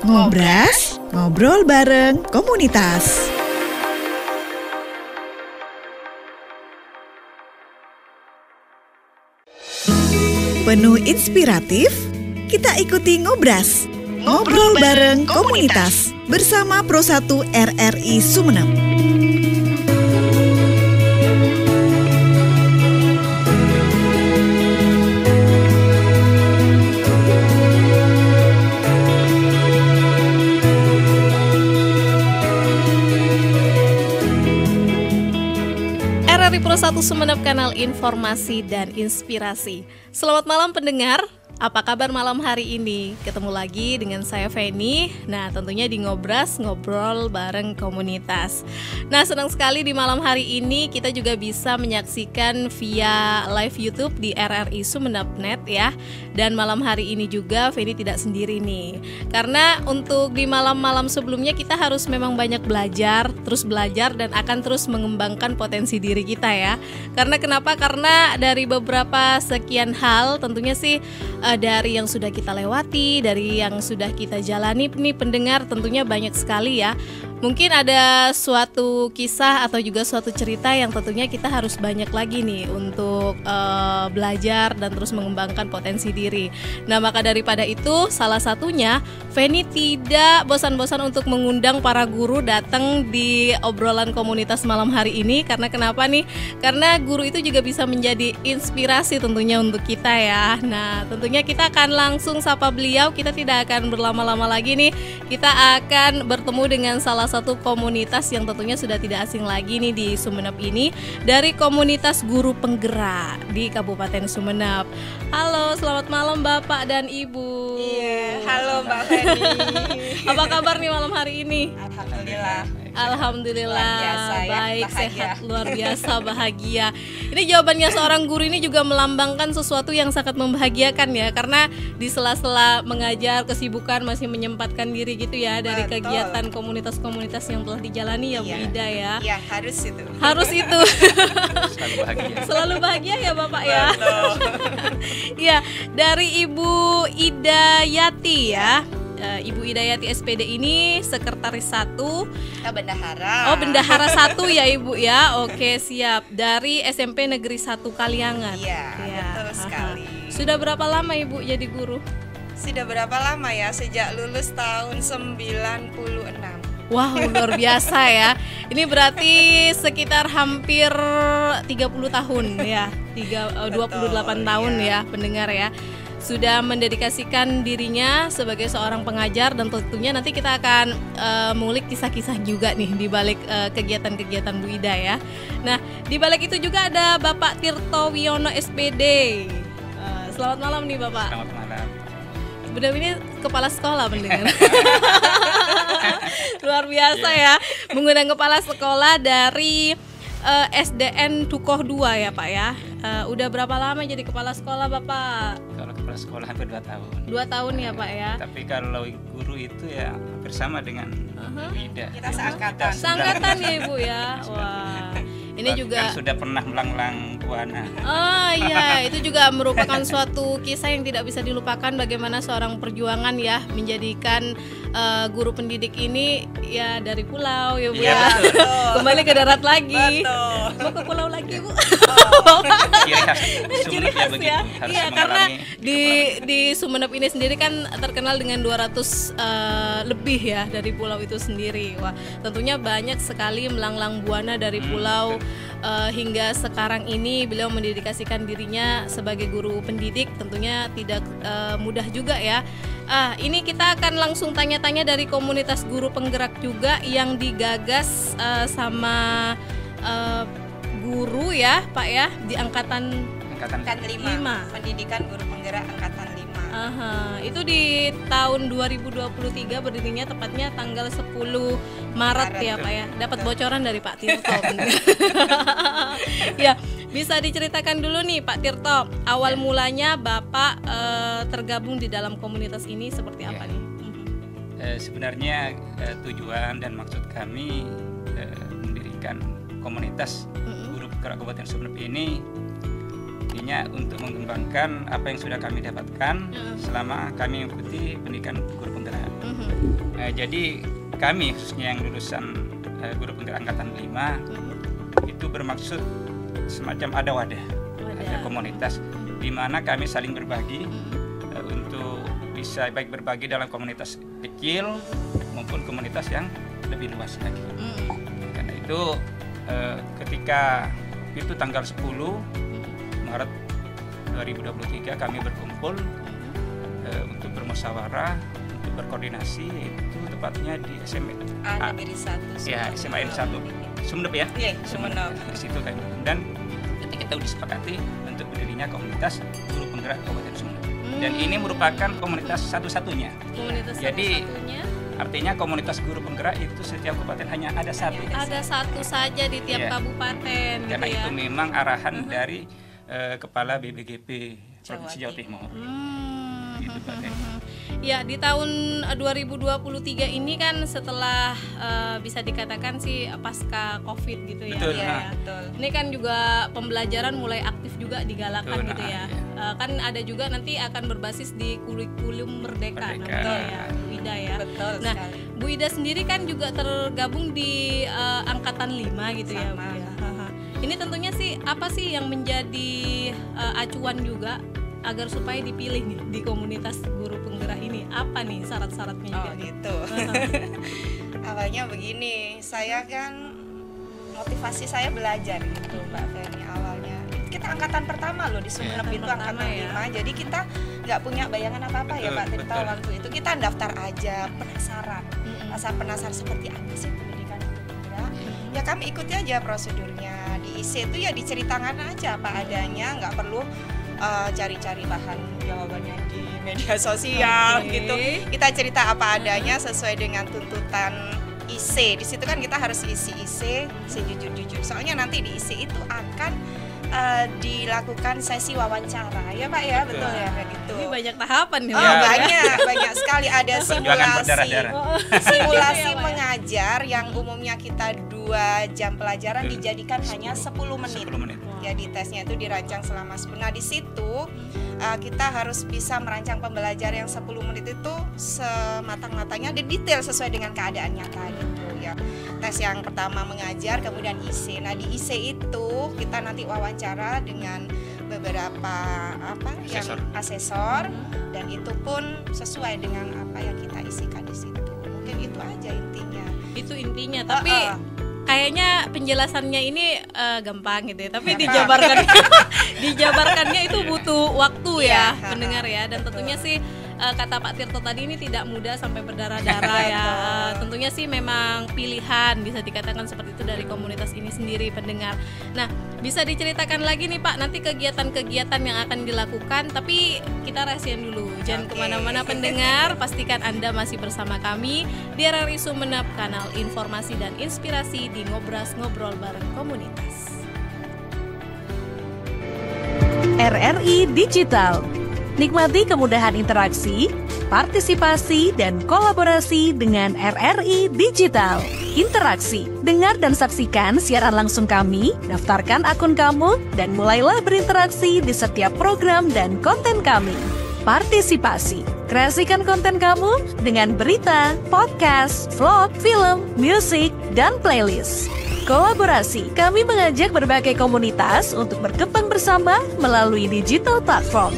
Ngobras, ngobrol bareng komunitas. Penuh inspiratif, kita ikuti Ngobras, ngobrol bareng komunitas bersama Pro 1 RRI Sumeneb. RRI Pro 1 Sumeneb, kanal informasi dan inspirasi. Selamat malam pendengar, apa kabar malam hari ini? Ketemu lagi dengan saya Feni. Nah, tentunya di Ngobras, ngobrol bareng komunitas. Nah, senang sekali di malam hari ini kita juga bisa menyaksikan via live YouTube di RRI Sumeneb.net ya. Dan malam hari ini juga Feni tidak sendiri nih. Karena untuk di malam-malam sebelumnya kita harus memang banyak belajar, terus belajar dan akan terus mengembangkan potensi diri kita ya. Karena kenapa? Karena dari beberapa sekian hal tentunya sih dari yang sudah kita lewati, dari yang sudah kita jalani nih pendengar, tentunya banyak sekali ya. Mungkin ada suatu kisah atau juga suatu cerita yang tentunya kita harus banyak lagi nih untuk belajar dan terus mengembangkan potensi diri. Nah, maka daripada itu salah satunya Feni tidak bosan-bosan untuk mengundang para guru datang di obrolan komunitas malam hari ini. Karena kenapa nih? Karena guru itu juga bisa menjadi inspirasi tentunya untuk kita ya. Nah, tentunya kita akan langsung sapa beliau. Kita tidak akan berlama-lama lagi nih. Kita akan bertemu dengan salah satu komunitas yang tentunya sudah tidak asing lagi nih di Sumeneb ini, dari komunitas guru penggerak di Kabupaten Sumeneb. Halo, selamat malam Bapak dan Ibu. Iya, halo Mbak Feni. Apa kabar nih malam hari ini? Alhamdulillah, luar biasa, ya, baik, bahagia. sehat, luar biasa, bahagia. Ini jawabannya seorang guru ini juga melambangkan sesuatu yang sangat membahagiakan ya. Karena di sela-sela mengajar, kesibukan masih menyempatkan diri gitu ya dari Betul. kegiatan komunitas-komunitas yang telah dijalani ya Bu Iya. Ida ya. Iya, harus itu. Harus itu. Selalu bahagia. Selalu bahagia ya Bapak ya. Betul. Iya, dari Ibu Idayati ya. Ibu Idayati SPD ini sekretaris 1. Bendahara. Oh, bendahara 1 ya Ibu ya. Oke, siap. Dari SMP Negeri 1 Kaliangan. Iya, Ya, betul sekali. Sudah berapa lama Ibu jadi guru? Sudah berapa lama ya? Sejak lulus tahun 96. Wah, luar biasa ya. Ini berarti sekitar hampir 30 tahun ya. 28 tahun ya pendengar ya. Sudah mendedikasikan dirinya sebagai seorang pengajar, dan tentunya nanti kita akan mengulik kisah-kisah juga nih di balik kegiatan-kegiatan Bu Ida ya. Nah, di balik itu juga ada Bapak Tirto Wiono SPD. Selamat malam nih Bapak. Selamat malam. Benar, ini kepala sekolah pendengar. Luar biasa ya, mengundang kepala sekolah dari SDN Tukoh 2 ya Pak ya. Udah berapa lama jadi kepala sekolah Bapak? Kalau kepala sekolah hampir 2 tahun. 2 tahun ya Pak ya. Tapi kalau guru itu ya hampir sama dengan Bu Ida. Kita seangkatan. Sangkatan ya Ibu ya. Wah. Ini Bahkan juga sudah pernah melanglang Buana. oh iya, itu juga merupakan suatu kisah yang tidak bisa dilupakan, bagaimana seorang perjuangan ya menjadikan guru pendidik ini ya dari pulau ya Bu Iya, ya. betul. Kembali ke darat lagi. Betul. Mau ke pulau lagi Bu. Ciri khas Ciri Sumeneb ya khas begitu. ya. Harus Iya, karena mengalami di Sumeneb ini sendiri kan terkenal dengan 200 lebih ya dari pulau itu sendiri. Wah, tentunya banyak sekali melanglang buana dari pulau hingga sekarang ini beliau mendedikasikan dirinya sebagai guru pendidik. Tentunya tidak mudah juga ya. Ini kita akan langsung tanya-tanya dari komunitas guru penggerak juga yang digagas sama guru ya Pak ya di angkatan angkatan 5. Pendidikan guru penggerak angkatan 5. Itu di tahun 2023 berdirinya tepatnya tanggal 10 Maret ya Pak ya. Dapat bocoran dari Pak Tirto. Ya, bisa diceritakan dulu nih Pak Tirto, awal mulanya Bapak tergabung di dalam komunitas ini seperti apa nih? Sebenarnya tujuan dan maksud kami mendirikan komunitas guru penggerak Kabupaten Sumeneb ini hanya untuk mengembangkan apa yang sudah kami dapatkan selama kami mengikuti pendidikan guru penggerak. Jadi kami khususnya yang lulusan guru penggerak angkatan 5 itu bermaksud semacam ada wadah, ada komunitas di mana kami saling berbagi untuk bisa baik berbagi dalam komunitas kecil maupun komunitas yang lebih luas lagi. Karena itu ketika itu tanggal 10 Maret 2023 kami berkumpul untuk bermusyawarah, untuk berkoordinasi, itu tepatnya di SMA Negeri 1. Ya, SMA Negeri 1 Sumenep ya. Iya, Sumenep. Di situ kami dan ketika itu disepakati untuk berdirinya komunitas guru penggerak Kabupaten Sumenep. Dan ini merupakan komunitas satu-satunya. Jadi artinya komunitas guru penggerak itu setiap kabupaten hanya ada satu. Ada satu saja di tiap kabupaten. Karena gitu ya. itu memang arahan dari Kepala BBGP Provinsi Jawa Timur. Gitu, Pak Teh. Ya, di tahun 2023 ini kan setelah bisa dikatakan sih pasca Covid gitu ya. Betul, Betul. Ini kan juga pembelajaran mulai aktif juga digalakan Betul, gitu ya. Kan ada juga nanti akan berbasis di kurikulum Merdeka. Betul ya, Bu Ida ya. Betul Nah, sekali. Bu Ida sendiri kan juga tergabung di angkatan 5 gitu ya, Bu Sama. ya. Ini tentunya sih apa sih yang menjadi acuan juga agar supaya dipilih nih di komunitas guru penggerak ini? Apa nih syarat-syaratnya juga? Gitu. Awalnya begini, saya kan motivasi saya belajar gitu, Mbak Feni. Awalnya kita angkatan pertama loh di Sumenep itu angkatan 5. Jadi kita nggak punya bayangan apa-apa ya, Pak Tirta. Waktu itu kita daftar aja, penasaran. Rasa penasaran seperti apa sih pendidikan guru penggerak? Ya kami ikuti aja prosedurnya. Di IC itu ya diceritakan aja apa adanya, nggak perlu cari-cari bahan jawabannya di media sosial gitu. Kita cerita apa adanya sesuai dengan tuntutan IC. Di situ kan kita harus isi IC sejujur-jujur. Soalnya nanti di IC itu akan dilakukan sesi wawancara ya Pak ya. Betul ya kayak gitu. Ini banyak tahapan nih. Banyak sekali. Ada simulasi mengajar yang umumnya kita 2 jam pelajaran dijadikan hanya 10 menit. Jadi tesnya itu dirancang selama 10. Nah di situ kita harus bisa merancang pembelajaran yang 10 menit itu sematang-matangnya dan detail sesuai dengan keadaan nyata gitu ya. Tes yang pertama mengajar, kemudian IC. Nah di IC itu kita nanti wawancara dengan beberapa asesor dan itu pun sesuai dengan apa yang kita isikan di situ. Mungkin itu aja intinya. Itu intinya, tapi kayaknya penjelasannya ini gampang gitu ya, tapi dijabarkannya itu butuh waktu ya, pendengar ya. Dan tentunya sih kata Pak Tirto tadi ini tidak mudah sampai berdarah-darah ya. Tentunya sih memang pilihan bisa dikatakan seperti itu dari komunitas ini sendiri, pendengar. Nah, bisa diceritakan lagi nih Pak nanti kegiatan-kegiatan yang akan dilakukan, tapi kita rahasiain dulu. Jangan kemana-mana pendengar, pastikan Anda masih bersama kami di RRI Sumenep, kanal informasi dan inspirasi di Ngobras Ngobrol Bareng Komunitas. RRI Digital. Nikmati kemudahan interaksi, partisipasi, dan kolaborasi dengan RRI Digital. Interaksi, dengar dan saksikan siaran langsung kami, daftarkan akun kamu, dan mulailah berinteraksi di setiap program dan konten kami. Partisipasi, kreasikan konten kamu dengan berita, podcast, vlog, film, musik, dan playlist. Kolaborasi, kami mengajak berbagai komunitas untuk berkembang bersama melalui digital platform.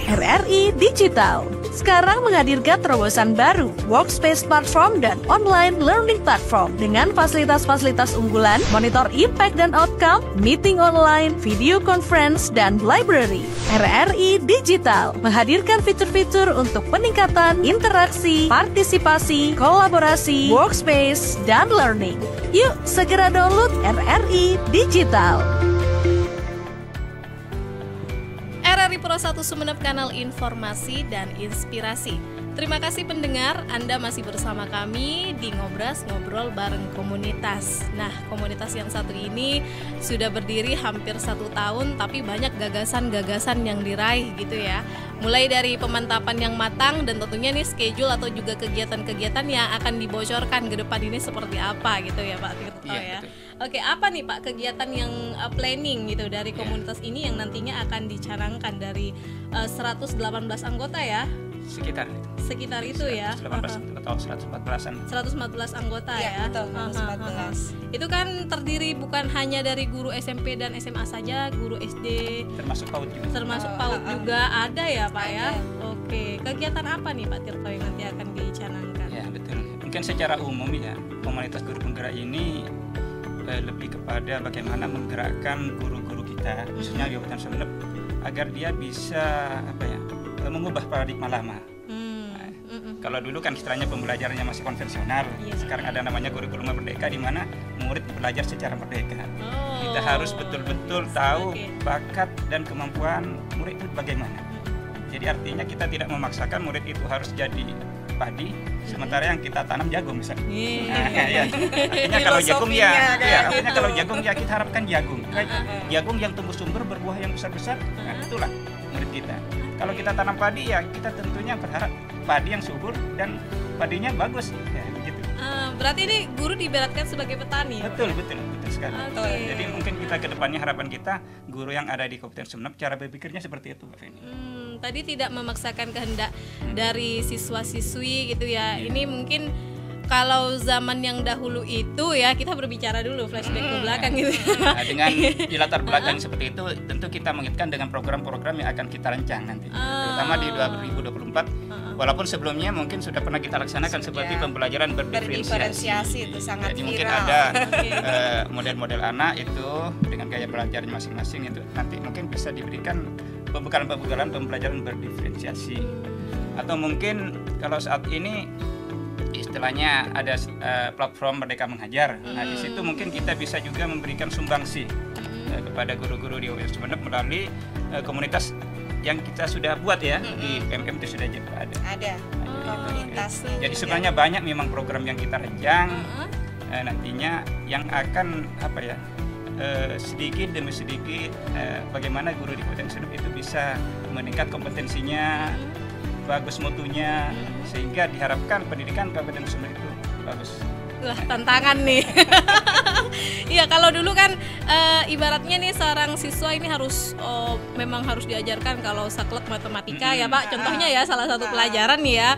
RRI Digital sekarang menghadirkan terobosan baru, workspace platform dan online learning platform dengan fasilitas-fasilitas unggulan, monitor impact dan outcome, meeting online, video conference, dan library. RRI Digital menghadirkan fitur-fitur untuk peningkatan interaksi, partisipasi, kolaborasi, workspace, dan learning. Yuk, segera download RRI Digital. RRI Pro 1 Sumenep, kanal informasi dan inspirasi. Terima kasih pendengar, Anda masih bersama kami di Ngobras, Ngobrol Bareng Komunitas. Nah, komunitas yang satu ini sudah berdiri hampir 1 tahun, tapi banyak gagasan-gagasan yang diraih gitu ya. Mulai dari pemantapan yang matang dan tentunya nih schedule atau juga kegiatan-kegiatan yang akan dibocorkan ke depan ini seperti apa gitu ya Pak Tirto ya. Betul. Oke, apa nih Pak kegiatan yang planning gitu dari komunitas ini yang nantinya akan dicanangkan dari 118 anggota ya? Sekitar itu ya. 118 atau 114-an. 114 anggota Iya, ya. betul, 114. Itu kan terdiri bukan hanya dari guru SMP dan SMA saja, guru SD, Termasuk PAUD juga. termasuk PAUD juga ada ya Pak ya. Ada. Oke, kegiatan apa nih Pak Tirto yang nanti akan dicanangkan? Ya, betul. Mungkin secara umum ya, komunitas guru penggerak ini lebih kepada bagaimana menggerakkan guru-guru kita, khususnya di Kabupaten Sumeneb, agar dia bisa mengubah paradigma lama. Kalau dulu kan istilahnya pembelajarannya masih konvensional, sekarang ada namanya kurikulum merdeka di mana murid belajar secara merdeka. Kita harus betul-betul tahu bakat dan kemampuan murid itu bagaimana. Jadi artinya kita tidak memaksakan murid itu harus jadi padi, sementara yang kita tanam jagung misalnya. Artinya kalau jagung artinya kalau jagung ya kita harapkan jagung. Jagung yang tumbuh subur berbuah yang besar-besar, nah, itulah murid kita. Kalau kita tanam padi ya kita tentunya berharap padi yang subur dan padinya bagus ya, gitu. Berarti ini guru diibaratkan sebagai petani ya? Betul sekali. Okay. Jadi mungkin kita ke depannya harapan kita guru yang ada di Kabupaten Sumeneb cara berpikirnya seperti itu, Mbak Feni. Tadi tidak memaksakan kehendak dari siswa-siswi gitu ya. Ini mungkin kalau zaman yang dahulu itu ya, kita berbicara dulu flashback ke belakang gitu. Nah, dengan di latar belakang seperti itu, tentu kita mengingatkan dengan program-program yang akan kita rancang nanti, terutama di 2024. Walaupun sebelumnya mungkin sudah pernah kita laksanakan seperti pembelajaran berdiferensiasi itu sangat Jadi viral. mungkin ada model-model anak itu dengan gaya belajarnya masing-masing itu nanti mungkin bisa diberikan pembekalan pembelajaran berdiferensiasi. Atau mungkin kalau saat ini istilahnya ada platform Merdeka Mengajar. Nah, di situ mungkin kita bisa juga memberikan sumbangsi kepada guru-guru di Kabupaten Sumeneb melalui komunitas yang kita sudah buat ya di PMM itu sudah ada. Ada komunitasnya. Jadi sebenarnya banyak memang program yang kita rancang nantinya yang akan sedikit demi sedikit bagaimana guru di Kabupaten Sumeneb itu bisa meningkat kompetensinya, bagus mutunya, sehingga diharapkan pendidikan Kabupaten Sumeneb itu bagus. Wah, tantangan nih. Iya, kalau dulu kan ibaratnya nih seorang siswa ini harus memang harus diajarkan kalau saklek matematika ya Pak. Contohnya ya salah satu pelajaran nih ya,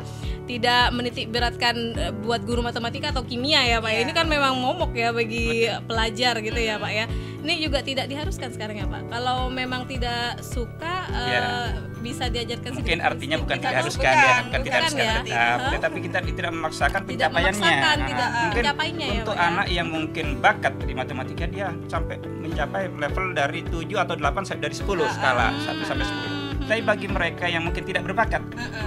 tidak menitik beratkan buat guru matematika atau kimia ya Pak. Ini kan memang momok ya bagi pelajar gitu ya Pak ya. Ini juga tidak diharuskan sekarang ya Pak. Kalau memang tidak suka bisa diajarkan sedikit. Mungkin artinya bukan tidak haruskan ya, bukan tidak haruskan tetap, tetapi kita tidak memaksakan pencapaiannya. Mungkin untuk anak yang mungkin bakat di matematika dia sampai mencapai level dari 7 atau 8 dari 10 skala 1 sampai 10. Tapi bagi mereka yang mungkin tidak berbakat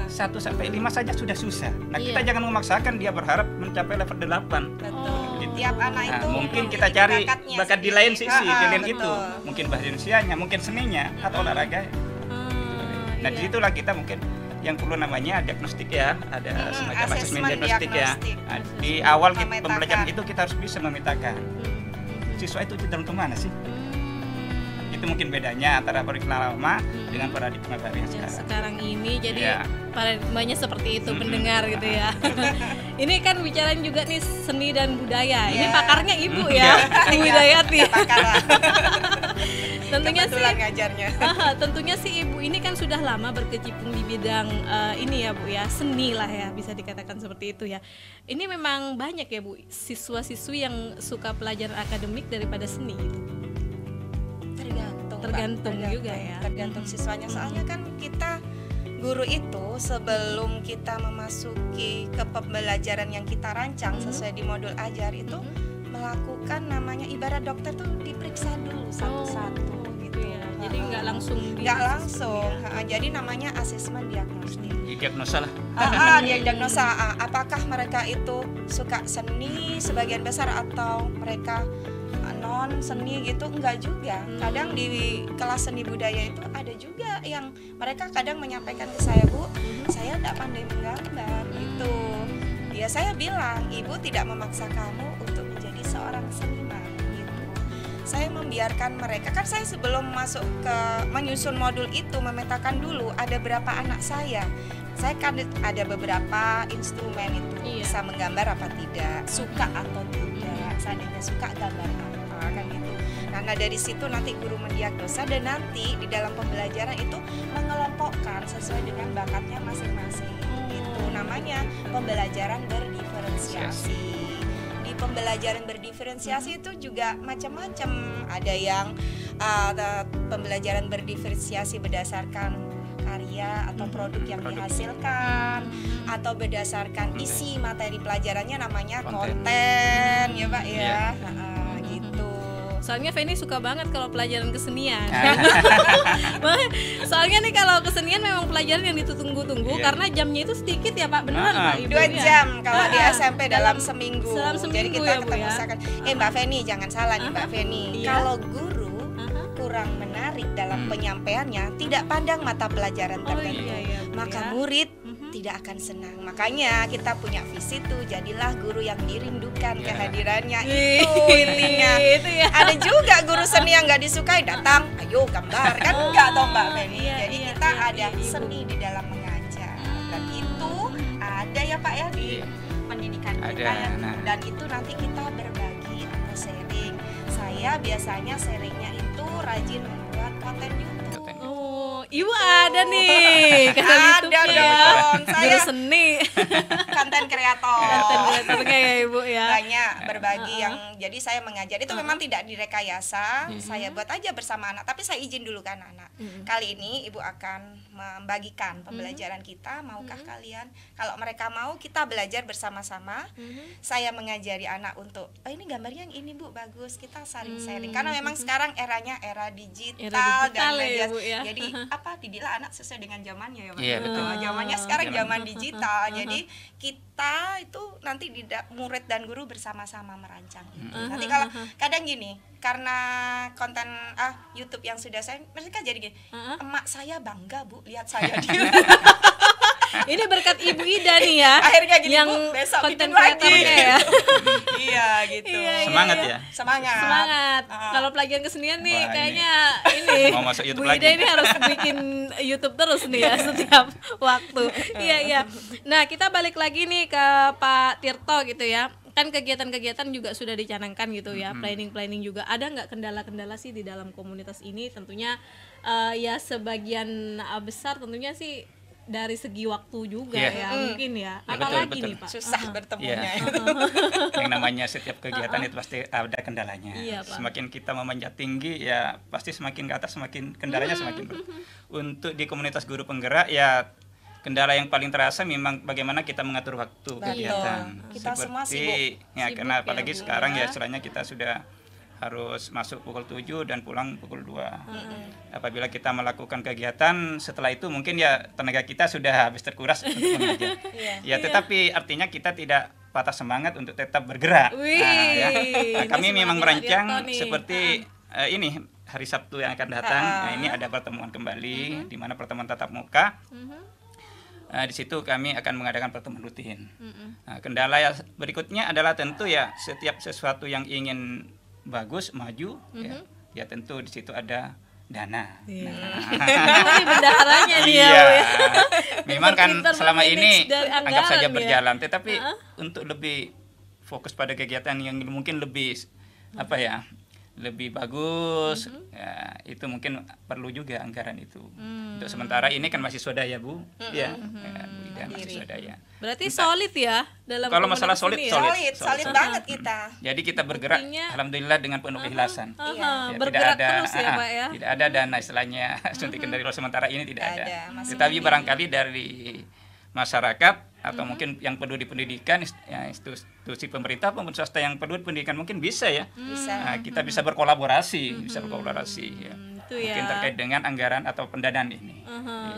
1 sampai 5 saja sudah susah. Nah, kita jangan memaksakan dia berharap mencapai level 8. Betul. Tiap anak itu mungkin kita cari bakat di lain sisi, di lain betul. itu. Mungkin bahasa Indonesianya, mungkin seninya atau olahraga. Nah, disitulah kita mungkin yang perlu namanya diagnostik ya, ada semacam asesmen diagnostik ya. Nah, di awal pembelajaran itu kita harus bisa memetakan siswa itu cenderung kemana sih. Itu mungkin bedanya antara paradigma lama dengan paradigma baru yang sekarang ini. Jadi paradigmanya seperti itu pendengar gitu ya. Ini kan bicaranya juga nih seni dan budaya. Ini pakarnya Ibu ya, Ibu Hidayati. Tentunya sih Ibu ini kan sudah lama berkecimpung di bidang ini ya Bu ya, seni lah ya, bisa dikatakan seperti itu ya. Ini memang banyak ya Bu siswa-siswi yang suka pelajaran akademik daripada seni gitu. Tergantung juga ya. Tergantung siswanya, soalnya kan kita guru itu sebelum kita memasuki ke pembelajaran yang kita rancang sesuai di modul ajar itu melakukan namanya ibarat dokter tuh diperiksa dulu satu-satu gitu ya. Jadi nggak langsung jadi namanya asesmen diagnostik. Diagnosa lah. Diagnosa apakah mereka itu suka seni sebagian besar atau mereka non seni gitu, enggak juga. Kadang di kelas seni budaya itu ada juga yang mereka kadang menyampaikan ke saya, Bu, saya tidak pandai menggambar gitu. Ya saya bilang, Ibu tidak memaksa kamu untuk menjadi seorang seniman gitu. Saya membiarkan mereka, kan saya sebelum masuk ke menyusun modul itu memetakan dulu ada berapa anak saya kan ada beberapa instrumen itu, bisa menggambar apa tidak, suka atau tidak, seandainya suka gambar apa kan gitu. Nah dari situ nanti guru mendiagnosa dan nanti di dalam pembelajaran itu mengelompokkan sesuai dengan bakatnya masing-masing. Itu namanya pembelajaran berdiferensiasi. Di pembelajaran berdiferensiasi itu juga macam-macam. Ada yang pembelajaran berdiferensiasi berdasarkan karya atau produk yang dihasilkan, atau berdasarkan isi materi pelajarannya, namanya konten ya Pak ya. Gitu. Soalnya Feni suka banget kalau pelajaran kesenian. Soalnya nih kalau kesenian memang pelajaran yang ditunggu-tunggu karena jamnya itu sedikit ya Pak, beneran Pak Ibu? 2 jam kalau di SMP dalam seminggu. Jadi kita ya, Bu, ketemu misalkan, Mbak Feni jangan salah nih Mbak Feni. Kalau guru kurang menarik dalam penyampaiannya, tidak pandang mata pelajaran tertentu, maka murid tidak akan senang. Makanya kita punya visi tuh, jadilah guru yang dirindukan kehadirannya. Itu intinya. Ada juga guru seni yang nggak disukai, datang, ayo gambar, kan enggak toh Mbak Feni. Jadi kita ada seni di dalam mengajar, dan itu ada ya Pak ya di pendidikan kita ya. Dan itu nanti kita berbagi atau sharing. Saya biasanya sharingnya itu rajin membuat konten YouTube. Oh, Ibu ada nih ada dong. Saya seni, konten kreator. Konten kreatornya ya Ibu ya. Banyak berbagi yang jadi saya mengajar itu memang tidak direkayasa. Saya buat aja bersama anak, tapi saya izin dulu kan anak. Kali ini Ibu akan membagikan pembelajaran kita, maukah kalian? Kalau mereka mau, kita belajar bersama-sama. Saya mengajari anak untuk, oh ini gambarnya yang ini Bu, bagus. Kita saling sharing. Karena memang sekarang eranya era digital dan media. Ya. Jadi didilah anak sesuai dengan zamannya ya Pak. Iya, betul. Zamannya sekarang zaman digital. Jadi kita itu nanti murid dan guru bersama-sama merancang itu. Nanti kalau kadang gini, karena konten YouTube yang sudah saya, mereka jadi gini, emak saya bangga Bu lihat saya di Ini berkat Ibu Ida nih ya. Akhirnya gini yang Bu, besok konten bikin lagi kreatornya ya. Iya gitu. Semangat ya. Semangat. Kalau pelajaran kesenian nih Wah, kayaknya ini mau masuk YouTube Bu Ida lagi. ini harus bikin YouTube terus nih ya setiap waktu. Iya. Nah, kita balik lagi nih ke Pak Tirto gitu ya. Kan kegiatan-kegiatan juga sudah dicanangkan gitu ya, planning juga. Ada nggak kendala-kendala sih di dalam komunitas ini? Tentunya ya sebagian besar tentunya sih dari segi waktu juga ya mungkin ya. Apalagi betul. nih Pak? Susah bertemunya. Yang namanya setiap kegiatan itu pasti ada kendalanya. Iya, Pak. Semakin kita memanjat tinggi ya pasti semakin ke atas semakin kendalanya semakin berat. Untuk di komunitas guru penggerak ya kendala yang paling terasa memang bagaimana kita mengatur waktu kegiatan. Kita semua Seperti ya Sibuk karena ya, apalagi Bu, sekarang ya. ya istilahnya kita sudah harus masuk pukul 7 dan pulang pukul 2. Apabila kita melakukan kegiatan setelah itu mungkin ya tenaga kita sudah habis terkuras untuk mengajar. Tetapi artinya kita tidak patah semangat untuk tetap bergerak. Kami memang merancang seperti ini hari Sabtu yang akan datang. Nah, ini ada pertemuan kembali di mana pertemuan tatap muka. Di situ kami akan mengadakan pertemuan rutin. Nah, kendala yang berikutnya adalah tentu ya setiap sesuatu yang ingin bagus maju ya tentu di situ ada dana. Ini bendaharanya nih ya. Memang kan selama ini anggap saja ya. berjalan, tetapi untuk lebih fokus pada kegiatan yang mungkin lebih lebih bagus, ya, itu mungkin perlu juga anggaran itu. Untuk sementara ini kan masih swadaya Bu, ya, Bu Ida masih swadaya. Berarti solid ya dalam kalau masalah solid, ya? solid banget kita. Jadi kita bergerak, alhamdulillah dengan penuh ikhlasan. Ya, bergerak terus ya Pak ya. Tidak ada dana istilahnya suntikan dari luar sementara ini tidak ada. Masih Tetapi barangkali dari masyarakat atau mungkin yang peduli pendidikan, ya, institusi pemerintah maupun swasta yang peduli pendidikan mungkin bisa ya. Nah, kita bisa berkolaborasi, ya. Itu ya. Mungkin terkait dengan anggaran atau pendanaan ini.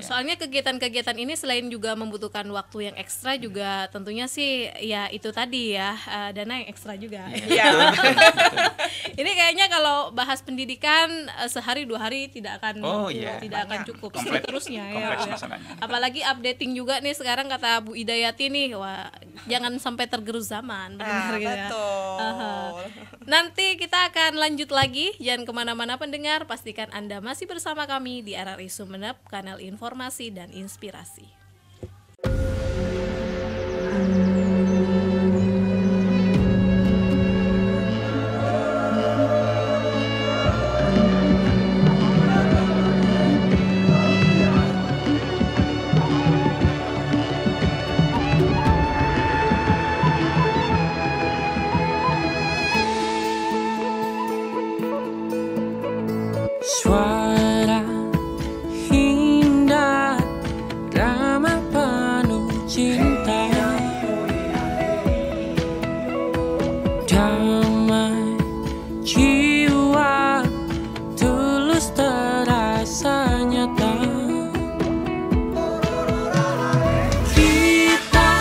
Soalnya kegiatan-kegiatan ini selain juga membutuhkan waktu yang ekstra juga tentunya sih ya itu tadi ya, dana yang ekstra juga. Iya. Ini kayaknya kalau bahas pendidikan sehari 2 hari tidak akan cukup seterusnya ya. Apalagi updating juga nih sekarang kata Bu Idayati nih, wah jangan sampai tergerus zaman. Betul. Nanti kita akan lanjut lagi, jangan kemana-mana pendengar, pastikan Anda masih bersama kami di RRI Sumeneb, kanal informasi dan inspirasi. Suara indah, ramah penuh cinta, damai jiwa, tulus terasa nyata. Kita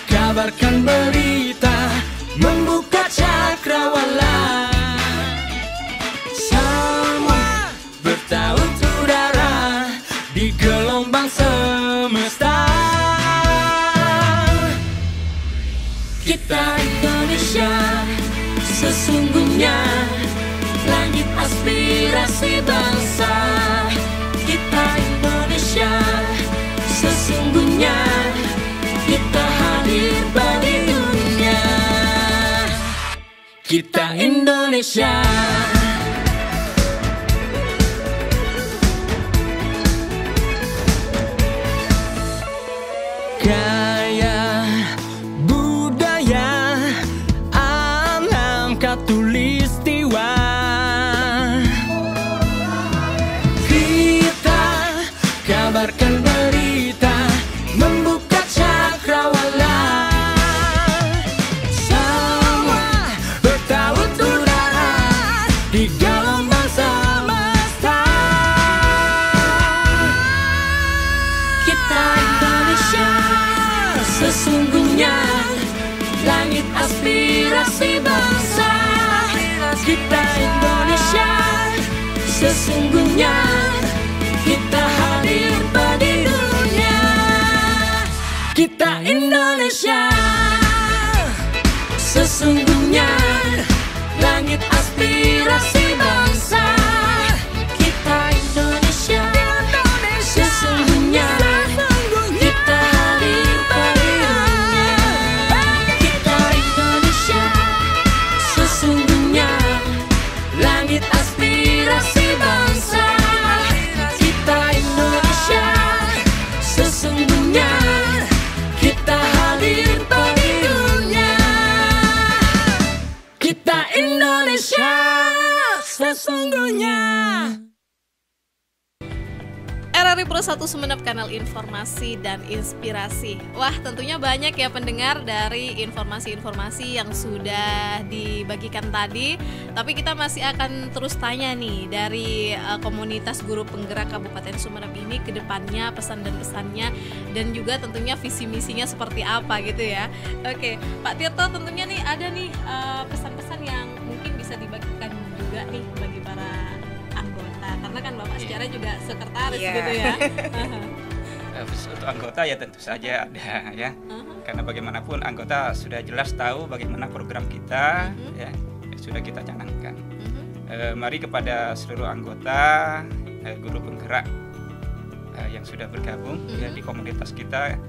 kabarkan berita, membuka cakrawala. Di gelombang semesta, kita Indonesia, sesungguhnya langit aspirasi bangsa. Kita Indonesia, sesungguhnya kita hadir bagi dunia. Kita Indonesia. Gaya budaya alam katulistiwa, kita kabarkan berita, membuka cakrawala. Semua bertaut udara di gelombang semesta. Kita Indonesia, sesungguhnya langit aspirasi bangsa. Kita Indonesia, sesungguhnya kita hadir bagi dunia. Kita Indonesia, sesungguhnya langit aspirasi bangsa. Kita Indonesia, sesungguhnya kita hadir bagi dunia. Kita Indonesia, sesungguhnya langit aspirasi bangsa. Kita Indonesia, sesungguhnya kita hadir bagi dunia. Kita Indonesia, sesungguhnya. RRI Pro 1 Sumeneb, kanal informasi dan inspirasi. Wah, tentunya banyak ya pendengar dari informasi-informasi yang sudah dibagikan tadi. Tapi kita masih akan terus tanya nih dari komunitas guru penggerak Kabupaten Sumeneb ini ke depannya pesan dan pesannya, dan juga tentunya visi misinya seperti apa gitu ya. Oke, Pak Tirto, tentunya nih ada nih pesan-pesan yang mungkin bisa dibagikan juga nih bagi para anggota, karena kan Bapak secara juga sekretaris gitu ya. Untuk anggota ya tentu saja ada ya, karena bagaimanapun anggota sudah jelas tahu bagaimana program kita ya, sudah kita canangkan. Mari kepada seluruh anggota guru penggerak yang sudah bergabung ya di komunitas kita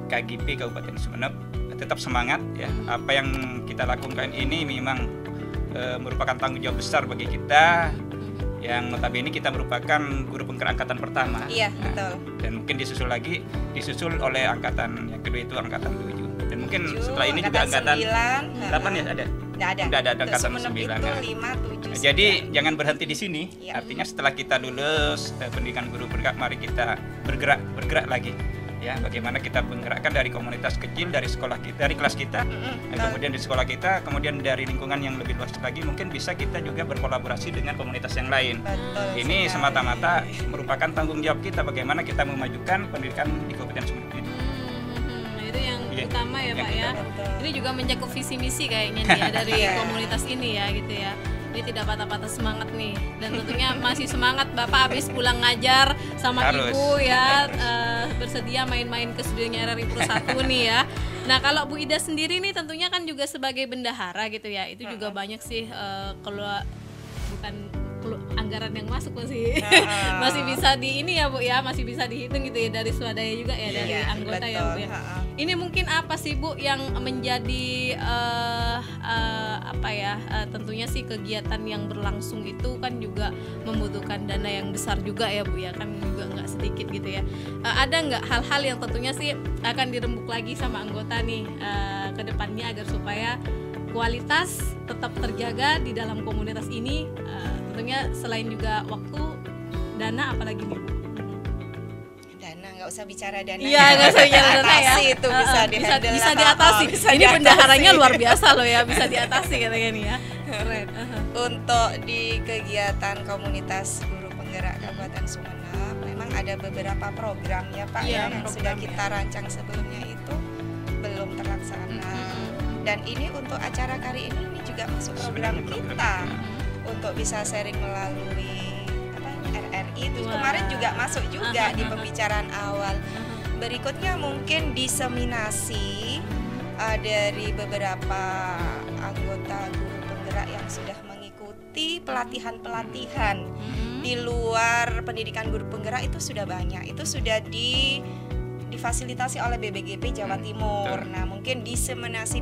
KGP Kabupaten Sumeneb, tetap semangat ya. Apa yang kita lakukan ini memang merupakan tanggung jawab besar bagi kita, yang notabene kita merupakan guru penggerak angkatan pertama. Iya, betul. Dan mungkin disusul oleh angkatan yang kedua itu angkatan 7. Dan mungkin setelah ini juga angkatan 8 ya ada. Sudah ada angkatan 9. 5, 7. Jadi jangan berhenti di sini. Ya. Artinya setelah kita lulus pendidikan guru penggerak, mari kita bergerak lagi. Ya, bagaimana kita menggerakkan dari komunitas kecil, dari sekolah kita, dari kelas kita, dan kemudian di sekolah kita, kemudian dari lingkungan yang lebih luas lagi, mungkin bisa kita juga berkolaborasi dengan komunitas yang lain. Betul Ini sekali. semata-mata merupakan tanggung jawab kita bagaimana kita memajukan pendidikan di Kabupaten Sumeneb ini. Itu yang Iya, utama ya yang Pak ya. utama. Ini juga mencakup visi misi kayaknya nih ya dari Iya. komunitas ini ya gitu ya. Ini tidak patah-patah semangat nih, dan tentunya masih semangat Bapak habis pulang ngajar sama Harus. Ibu ya, bersedia main-main ke studionya RRI Pro 1 nih ya. Nah kalau Bu Ida sendiri nih tentunya kan juga sebagai bendahara gitu ya, itu juga banyak sih keluar anggaran yang masuk masih bisa di ini ya Bu ya, masih bisa dihitung gitu ya dari swadaya juga ya, dari Iya, anggota ya betul. Bu ya. Ini mungkin apa sih Bu yang menjadi tentunya sih kegiatan yang berlangsung itu kan juga membutuhkan dana yang besar juga ya Bu ya, kan juga nggak sedikit gitu ya. Ada nggak hal-hal yang tentunya sih akan dirembuk lagi sama anggota nih ke depannya agar supaya kualitas tetap terjaga di dalam komunitas ini, tentunya selain juga waktu, dana apalagi nih Bu? Dana, nggak usah bicara dana. Iya, nggak usah bicara dana ya. Atasi itu bisa dihandle bisa apa-apa. diatasi. Bisa Ini diatasi. bendaharanya luar biasa loh ya, bisa diatasi katanya nih ya. Keren. Untuk di kegiatan komunitas guru penggerak Kabupaten Sumeneb memang ada beberapa program ya Pak Iya, yang program sudah ya. kita rancang sebelumnya itu belum terlaksana. Dan ini untuk acara kali ini juga masuk program kita untuk bisa sharing melalui RRI itu Wah. kemarin juga masuk juga Aha, di aha. pembicaraan awal. Berikutnya mungkin diseminasi dari beberapa anggota guru penggerak yang sudah mengikuti pelatihan-pelatihan di luar pendidikan guru penggerak itu sudah banyak. Itu sudah difasilitasi oleh BBGP Jawa Timur. Nah, mungkin diseminasi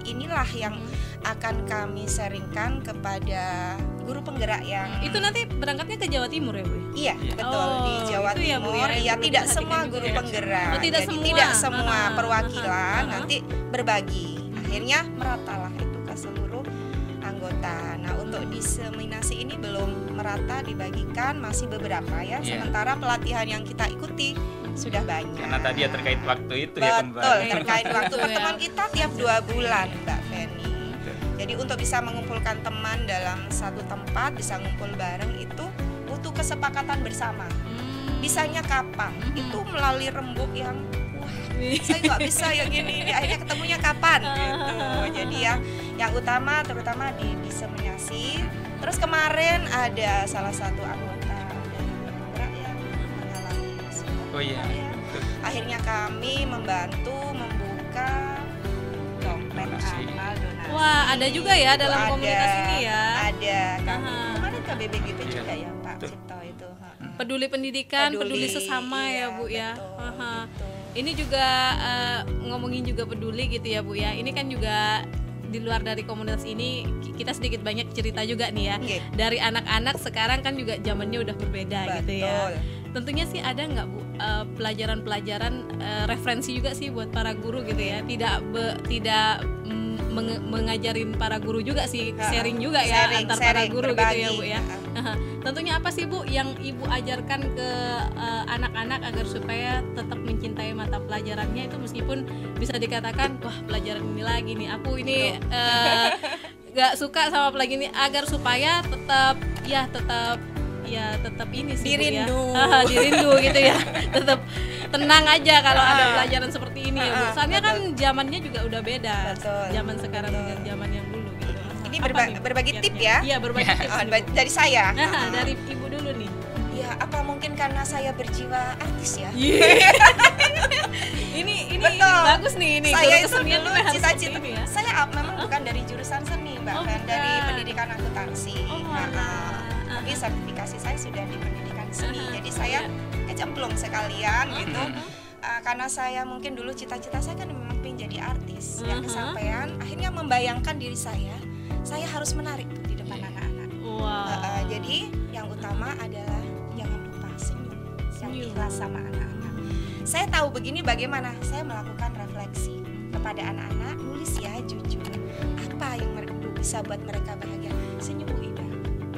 inilah yang akan kami sharingkan kepada guru penggerak yang Itu nanti berangkatnya ke Jawa Timur ya Bu? iya, betul Oh, di Jawa itu ya, Bu, Timur. ya, yang Ya, perlu tidak diperhatikan semua juga guru ya. penggerak. Oh, tidak Jadi semua. tidak semua Aha, perwakilan aha. nanti berbagi. Akhirnya meratalah itu ke seluruh anggota. Nah, untuk diseminasi ini belum merata dibagikan, masih beberapa ya. Iya. Sementara pelatihan yang kita ikuti sudah banyak. Karena tadi ya terkait waktu itu ya Betul, kembali. terkait waktu Betul, ya. pertemuan kita tiap 2 bulan, Mbak Feni. Jadi untuk bisa mengumpulkan teman dalam satu tempat, bisa ngumpul bareng itu butuh kesepakatan bersama. Bisanya kapan? Itu melalui rembuk yang wah, saya nggak bisa yang ini. Akhirnya ketemunya kapan gitu. Jadi yang utama terutama di diseminasi. Terus kemarin ada salah satu anggota dari penggerak yang mengalami musibah. Oh iya. Ya. Akhirnya kami membantu membuka dompet Donasi. amal donasi. Wah, ada juga ya Itu dalam komunitas ini ya. Ada kami Aha. kemarin ke BBGP Iya. juga ya Pak Betul. Cipto itu. Peduli pendidikan, peduli sesama iya, ya Bu ya. betul, Aha. gitu. Ini juga ngomongin juga peduli gitu ya Bu ya. Ini kan juga di luar dari komunitas ini kita sedikit banyak cerita juga nih ya. Iya. Dari anak-anak sekarang kan juga zamannya udah berbeda gitu ya. Betul. Tentunya sih ada nggak Bu pelajaran-pelajaran referensi juga sih buat para guru gitu ya. Tidak mengajarin para guru juga sih, sharing juga ya antar para guru berbagi. gitu ya Bu ya. Aha. Tentunya apa sih Bu yang Ibu ajarkan ke anak-anak agar supaya tetap mencintai mata pelajarannya itu, meskipun bisa dikatakan wah pelajaran ini lagi nih aku ini gak suka sama pelajaran ini, agar supaya tetap ini sih Bu, Dirindu. ya. Dirindu gitu ya. Tetap tenang aja kalau ada pelajaran seperti ini ya Bu. Soalnya kan zamannya juga udah beda. Betul. Zaman sekarang Betul. dengan zaman yang dulu gitu. Ini Apa nih, Bu, berbagi tip kiatnya? ya? Iya, berbagi tips. Oh, nih, Bu. dari saya. Nah, dari Ibu dulu nih. Ya, apa mungkin karena saya berjiwa artis ya? Ini Betul. bagus nih ini. Saya guru itu kesenian dulu tuh harus cita-cita seperti ini ya. saya memang bukan dari jurusan seni Mbak Oh, Fen, dari bukan. pendidikan akuntansi. Oh, Nah, alah. tapi sertifikasi saya sudah di pendidikan seni. Aha, Jadi saya iya. kecemplung sekalian gitu. Karena saya mungkin dulu cita-cita saya kan memang pengen jadi artis. Yang Aha. kesampaian akhirnya membayangkan diri saya harus menarik tuh di depan anak-anak. Wow. Jadi yang utama adalah jangan lupa senyum, yang Senyum. ikhlas sama anak-anak. Saya tahu begini bagaimana saya melakukan refleksi kepada anak-anak, nulis ya jujur apa yang bisa buat mereka bahagia. Senyum Bu Ida.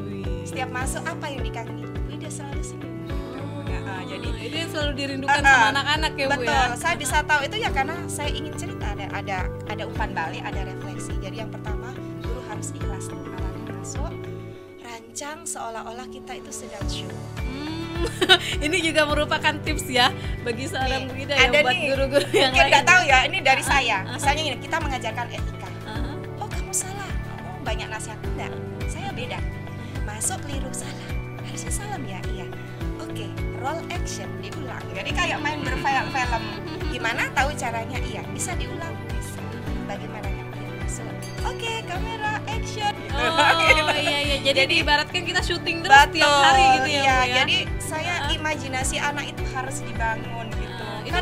Wih. Setiap masuk apa yang dikangenin, Bu Ida selalu senyum. Nah, Jadi itu yang selalu dirindukan sama anak-anak ya Bu betul, ya. saya bisa tahu itu ya karena saya ingin cerita, ada umpan balik, ada refleksi. Jadi yang pertama, guru harus ikhlas tuh awalnya masuk, rancang seolah-olah kita itu sedang show. Ini juga merupakan tips ya bagi seorang Bu Ida yang Ada buat nih, guru-guru yang mungkin lain. nggak tahu ya, ini dari saya. Misalnya gini, kita mengajarkan etika. Oh kamu salah, oh, banyak nasihat. Enggak, saya beda. Masuk keliru, salah, harusnya salam ya, iya. Oke, roll action, diulang. Jadi kayak main berfilm. Gimana tahu caranya? Iya, bisa diulang. Bisa. Bagaimana yang masuk? Oke, kamera action. Oh iya. Jadi diibaratkan kita syuting terus tiap hari gitu ya, iya. Bu ya. Jadi saya imajinasi anak itu harus dibangun gitu. Itu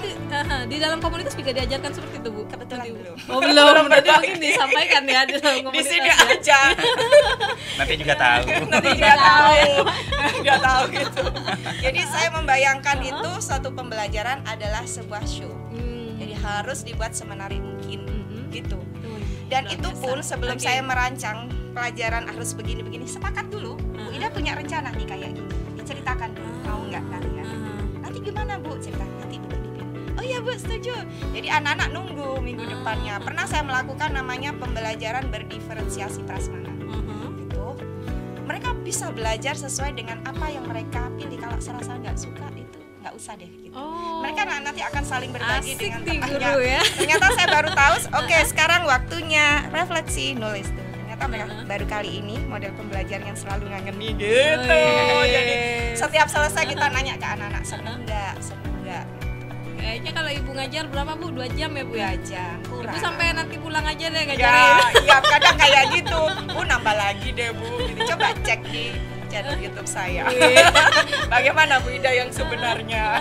di dalam komunitas juga diajarkan seperti itu Bu. Kebetulan belum. Oh belum. Nanti mungkin disampaikan ya di dalam Di komunitas. sini ya. aja. Nanti juga tahu. Nanti dia tahu ya. Dia tahu gitu. Jadi saya membayangkan itu suatu pembelajaran adalah sebuah show. Jadi harus dibuat semenarik mungkin gitu. Dan Luar itu biasa. pun sebelum Oke. saya merancang pelajaran harus begini-begini, sepakat dulu. Bu Ida punya rencana nih kayak gini. Diceritakan dulu, mau nggak kalian? Nanti gimana Bu? Cerita nanti begini. Oh iya Bu, setuju. Jadi anak-anak nunggu minggu depannya. Pernah saya melakukan namanya pembelajaran berdiferensiasi prasmanan. Gitu. Mereka bisa belajar sesuai dengan apa yang mereka pilih. Kalau serasa nggak suka itu nggak usah deh. Gitu. Oh. Mereka nanti akan saling berbagi Asik dengan nih temannya. guru ya. Ternyata saya baru tahu. Oke, sekarang waktunya refleksi, nulis tuh. Ternyata mereka baru kali ini model pembelajaran yang selalu ngangeni gitu. Jadi setiap selesai kita nanya ke anak-anak, seneng nggak, seneng nggak. Kayaknya kalau Ibu ngajar berapa Bu? 2 jam ya Bu ya? 2 jam kurang. Ibu sampai nanti pulang aja deh Ya, ngajarin. iya kadang kayak gitu. Bu nambah lagi deh Bu. Gitu. Coba cek di channel YouTube saya. Bagaimana Bu Ida yang sebenarnya?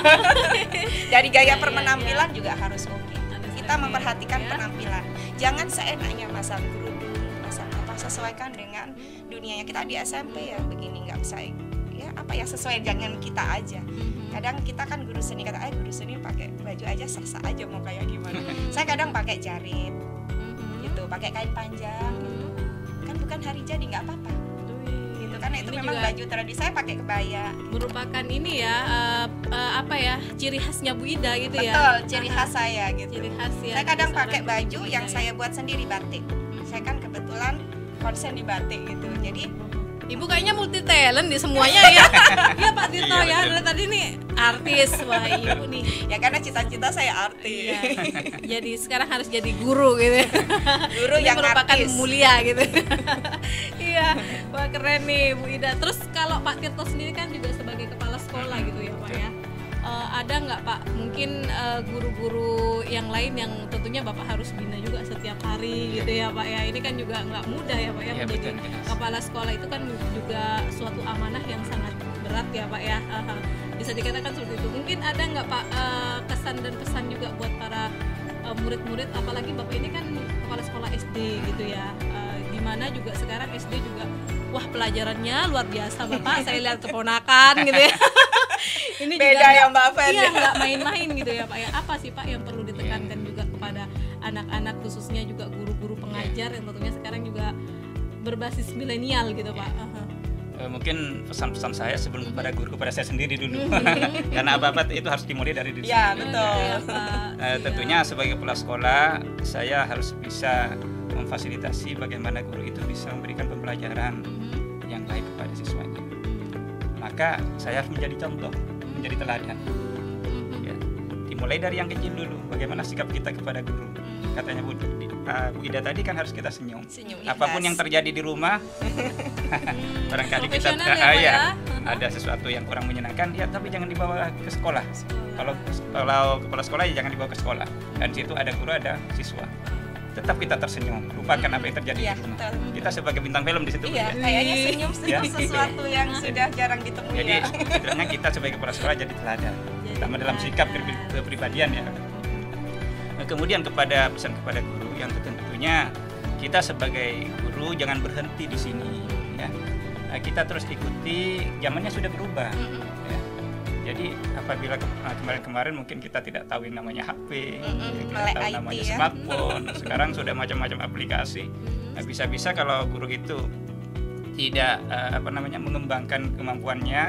Dari gaya permenampilan juga harus oke. Kita memperhatikan penampilan. Jangan seenaknya masang kerudung, masang apa, sesuaikan dengan dunianya. Kita di SMP ya begini, nggak bisa ya apa ya sesuai dengan kita aja. Kadang kita kan guru seni kata, guru seni pakai baju aja sah-sah aja mau kayak gimana. Saya kadang pakai jarit, gitu, pakai kain panjang, gitu. Kan bukan hari jadi nggak apa-apa, gitu. Karena itu Ini memang juga baju tradisi. Saya pakai kebaya. merupakan ini ya apa ya ciri khasnya Bu Ida gitu ya. Betul, ciri khas saya gitu. Ciri khas ya. Saya kadang seorang pakai baju Bu yang Ida saya buat sendiri batik. Saya kan kebetulan konsen di batik gitu. Jadi Ibu kayaknya multi talent di semuanya ya. Iya Pak Tito Iya, ya. betul. Dari tadi nih artis. Wah Ibu nih. ya karena cita-cita saya artis. Iya. Jadi sekarang harus jadi guru gitu. Guru Ini yang merupakan artis. mulia gitu. Iya. Wah keren nih Bu Ida. Terus kalau Pak Tirto sendiri kan juga sebagai kepala sekolah gitu ya Pak ya. Ada nggak Pak mungkin guru-guru yang lain yang tentunya Bapak harus bina juga setiap hari gitu ya Pak ya. Ini kan juga nggak mudah ya Pak ya, Iya, menjadi betul, jelas. kepala sekolah itu kan juga suatu amanah yang sangat berat ya Pak ya. Bisa dikatakan seperti itu. Mungkin ada nggak Pak kesan dan pesan juga buat para murid-murid, apalagi Bapak ini kan kepala sekolah SD gitu ya, dimana juga sekarang SD juga wah pelajarannya luar biasa Bapak. Saya lihat keponakan gitu ya. Ini Beda juga ya Mbak Fer. iya nggak main-main gitu ya Pak ya. Apa sih Pak yang perlu ditekankan juga kepada anak-anak, khususnya juga guru-guru pengajar yang tentunya sekarang juga berbasis milenial gitu Pak. Mungkin pesan-pesan saya sebelum kepada guru, kepada saya sendiri dulu. Karena apa-apa itu harus dimulai dari diri Ya, sendiri. betul. Iya, Pak. Tentunya sebagai kepala sekolah saya harus bisa memfasilitasi bagaimana guru itu bisa memberikan pembelajaran yang baik kepada siswanya. Maka saya harus menjadi contoh, menjadi teladan. Ya. Dimulai dari yang kecil dulu, bagaimana sikap kita kepada guru. Katanya Bu Ida tadi kan harus kita senyum. Senyum, Apapun ikhlas. yang terjadi di rumah, barangkali kita Profesional ya, Pak ya. ada sesuatu yang kurang menyenangkan, ya tapi jangan dibawa ke sekolah. Kalau kepala sekolah ya jangan dibawa ke sekolah. Dan di situ ada guru, ada siswa. Tetap kita tersenyum, lupakan apa yang terjadi Iya, di rumah. betul. Kita sebagai bintang film di situ. Iya, ya. kayaknya senyum-senyum Ya. sesuatu yang sudah jarang ditemui Jadi ya. sebenarnya kita sebagai kepala sekolah jadi teladan, terutama dalam sikap kepribadian ya. Nah, kemudian pesan kepada guru yang tentunya kita sebagai guru jangan berhenti di sini ya. Nah, kita terus ikuti, zamannya sudah berubah. Ya. Jadi apabila kemarin-kemarin mungkin kita tidak tahu yang namanya HP, kita melek tahu IT namanya ya. smartphone. Sekarang sudah macam-macam aplikasi. Nah, bisa-bisa kalau guru itu tidak mengembangkan kemampuannya,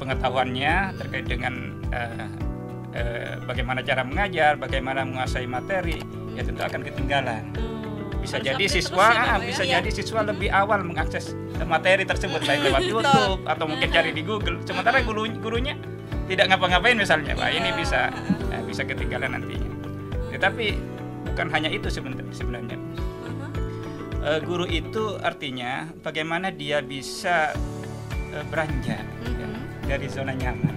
pengetahuannya terkait dengan bagaimana cara mengajar, bagaimana menguasai materi, ya tentu akan ketinggalan. Bisa Harus jadi update siswa terus ya, Pak, ya? bisa jadi siswa lebih awal mengakses materi tersebut baik lewat YouTube atau mungkin cari di Google. Sementara gurunya tidak ngapa-ngapain misalnya, Pak, ini bisa ketinggalan nantinya. Tetapi bukan hanya itu sebenarnya. Guru itu artinya bagaimana dia bisa beranjak ya, dari zona nyaman.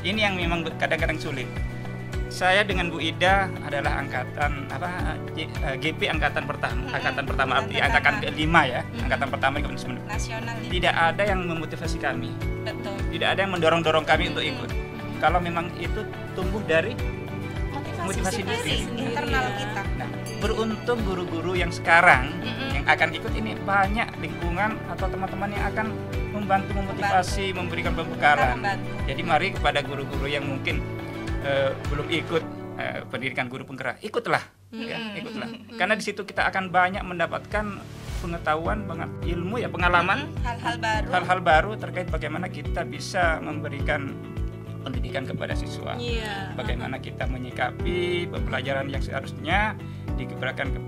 Ini yang memang kadang-kadang sulit. Saya dengan Bu Ida adalah angkatan GP angkatan pertama arti angkatan ke-5 ya, angkatan pertama nasional. Tidak ada yang memotivasi kami. Betul. Tidak ada yang mendorong kami untuk ikut. Kalau memang itu tumbuh dari motivasi diri internal kita. Nah, beruntung guru-guru yang sekarang yang akan ikut ini banyak lingkungan atau teman-teman yang akan membantu memotivasi, memberikan pembekalan. Jadi mari kepada guru-guru yang mungkin belum ikut pendidikan guru penggerak, ikutlah, ya, ikutlah. Karena di situ kita akan banyak mendapatkan pengetahuan, ilmu ya, pengalaman, hal-hal baru terkait bagaimana kita bisa memberikan pendidikan kepada siswa. Bagaimana kita menyikapi pembelajaran yang seharusnya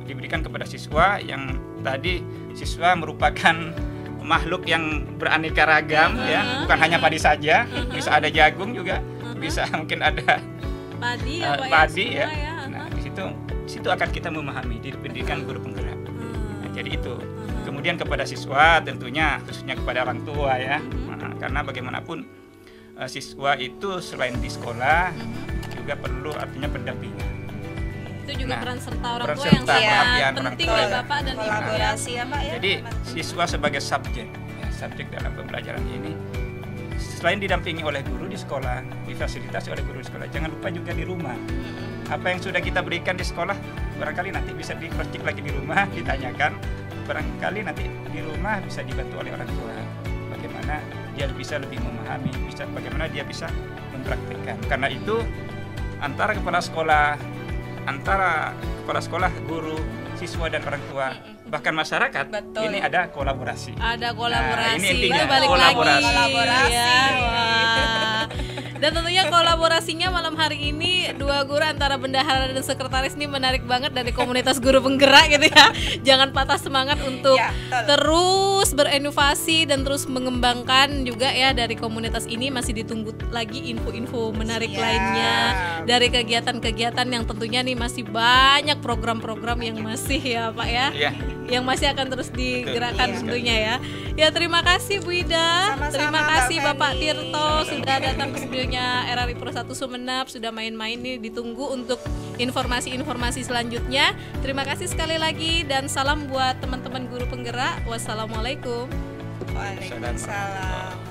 diberikan kepada siswa, yang tadi siswa merupakan makhluk yang beraneka ragam ya, bukan hanya padi saja, bisa ada jagung juga, bisa mungkin ada padi ya. Nah, di situ akan kita memahami di pendidikan guru penggerak. Nah, jadi itu. Kemudian kepada siswa tentunya khususnya kepada orang tua ya. Nah, karena bagaimanapun siswa itu selain di sekolah juga perlu artinya pendampingan. Itu juga peran serta orang tua peran yang serta sangat penting ya Bapak dan Ibu. Kolaborasi ya Pak ya. Jadi siswa sebagai subjek dalam pembelajaran ini, selain didampingi oleh guru di sekolah, difasilitasi oleh guru di sekolah, jangan lupa juga di rumah. Apa yang sudah kita berikan di sekolah, barangkali nanti bisa di-cross-check lagi di rumah, ditanyakan, barangkali nanti di rumah bisa dibantu oleh orang tua. Bagaimana dia bisa lebih memahami, bagaimana dia bisa mempraktikkan. Karena itu antara kepala sekolah, guru, siswa dan orang tua, bahkan masyarakat, ini ada kolaborasi. Ada kolaborasi. Nah, ini intinya, balik kolaborasi. lagi. Ya, wah. Dan tentunya kolaborasinya malam hari ini dua guru antara bendahara dan sekretaris ini menarik banget dari komunitas guru penggerak gitu ya. Jangan patah semangat untuk terus berinovasi dan terus mengembangkan juga ya dari komunitas ini. Masih ditunggu lagi info-info menarik lainnya dari kegiatan-kegiatan yang tentunya nih masih banyak program-program yang masih ya Pak ya. Yang masih akan terus digerakkan tentunya ya. Ya terima kasih Bu Ida. Sama-sama, terima kasih Mbak Bapak Feni. Tirto sudah datang ke studionya RRI Pro 1 Sumeneb, sudah main-main nih, ditunggu untuk informasi-informasi selanjutnya. Terima kasih sekali lagi dan salam buat teman-teman guru penggerak. Wassalamualaikum. Waalaikumsalam.